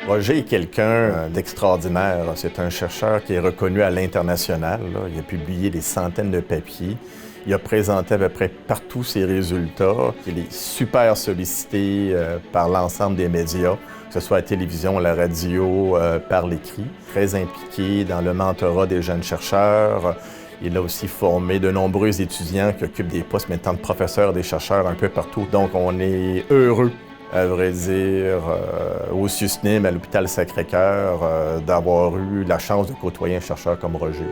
Roger est quelqu'un d'extraordinaire. C'est un chercheur qui est reconnu à l'international. Il a publié des centaines de papiers. Il a présenté à peu près partout ses résultats. Il est super sollicité par l'ensemble des médias, que ce soit à la télévision, à la radio, par l'écrit. Très impliqué dans le mentorat des jeunes chercheurs. Il a aussi formé de nombreux étudiants qui occupent des postes maintenant de professeurs, des chercheurs un peu partout. Donc on est heureux, à vrai dire, au SUSNIM, à l'hôpital Sacré-Cœur, d'avoir eu la chance de côtoyer un chercheur comme Roger.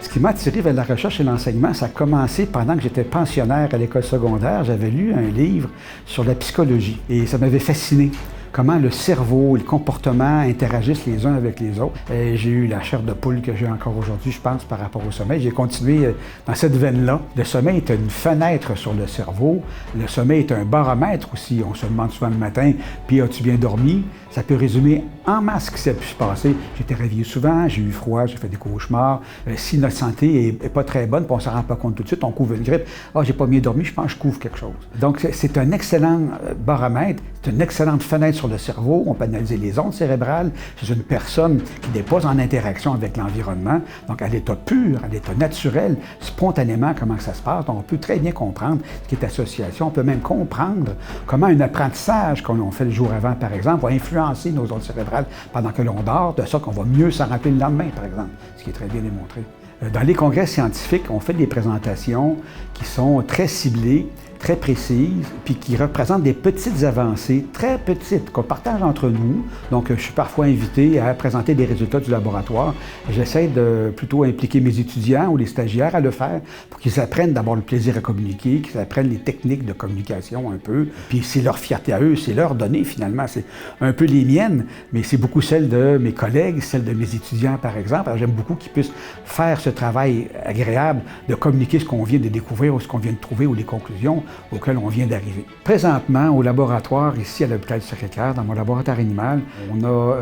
Ce qui m'a attiré vers la recherche et l'enseignement, ça a commencé pendant que j'étais pensionnaire à l'école secondaire. J'avais lu un livre sur la psychologie et ça m'avait fasciné. Comment le cerveau et le comportement interagissent les uns avec les autres. J'ai eu la chair de poule que j'ai encore aujourd'hui, je pense, par rapport au sommeil. J'ai continué dans cette veine-là. Le sommeil est une fenêtre sur le cerveau. Le sommeil est un baromètre aussi. On se demande souvent le matin, puis as-tu bien dormi? Ça peut résumer en masse ce qui s'est pu se passer. J'étais réveillé souvent, j'ai eu froid, j'ai fait des cauchemars. Si notre santé n'est pas très bonne, puis on ne s'en rend pas compte tout de suite, on couvre une grippe. Ah, j'ai pas bien dormi, je pense que je couvre quelque chose. Donc, c'est un excellent baromètre, c'est une excellente fenêtre sur le cerveau. On peut analyser les ondes cérébrales. C'est une personne qui n'est pas en interaction avec l'environnement. Donc, à l'état pur, à l'état naturel, spontanément, comment ça se passe. Donc, on peut très bien comprendre ce qui est association. On peut même comprendre comment un apprentissage qu'on fait le jour avant, par exemple, va influencer nos ondes cérébrales pendant que l'on dort, de sorte qu'on va mieux s'en rappeler le lendemain, par exemple, ce qui est très bien démontré. Dans les congrès scientifiques, on fait des présentations qui sont très ciblées, très précises, puis qui représentent des petites avancées, très petites, qu'on partage entre nous. Donc, je suis parfois invité à présenter des résultats du laboratoire. J'essaie de plutôt impliquer mes étudiants ou les stagiaires à le faire pour qu'ils apprennent d'abord le plaisir à communiquer, qu'ils apprennent les techniques de communication un peu. Puis c'est leur fierté à eux, c'est leurs données finalement. C'est un peu les miennes, mais c'est beaucoup celles de mes collègues, celles de mes étudiants par exemple. Alors, j'aime beaucoup qu'ils puissent faire ce travail agréable de communiquer ce qu'on vient de découvrir ou ce qu'on vient de trouver ou les conclusions auxquelles on vient d'arriver. Présentement, au laboratoire, ici à l'hôpital du Sacré-Cœur, dans mon laboratoire animal, on a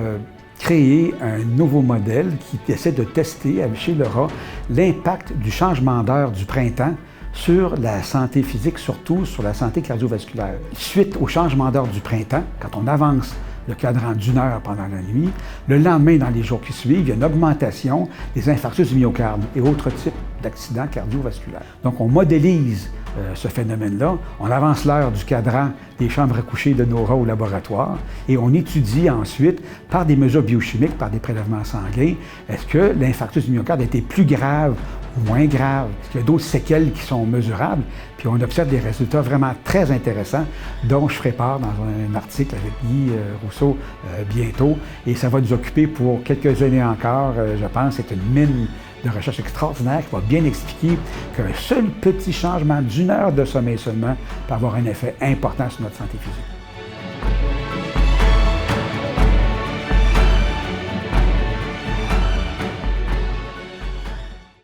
créé un nouveau modèle qui essaie de tester chez le rat l'impact du changement d'heure du printemps sur la santé physique, surtout sur la santé cardiovasculaire. Suite au changement d'heure du printemps, quand on avance le cadran d'1 heure pendant la nuit, le lendemain, dans les jours qui suivent, il y a une augmentation des infarctus du myocarde et autres types d'accidents cardiovasculaires. Donc, on modélise ce phénomène-là, on avance l'heure du cadran des chambres à coucher de nos rats au laboratoire et on étudie ensuite, par des mesures biochimiques, par des prélèvements sanguins, est-ce que l'infarctus du myocarde a été plus grave ou moins grave? Est-ce qu'il y a d'autres séquelles qui sont mesurables? Puis on observe des résultats vraiment très intéressants dont je ferai part dans un article avec Guy Rousseau bientôt. Et ça va nous occuper pour quelques années encore, je pense. C'est une mine de recherche extraordinaire qui va bien expliquer qu'un seul petit changement d'1 heure de sommeil seulement peut avoir un effet important sur notre santé physique.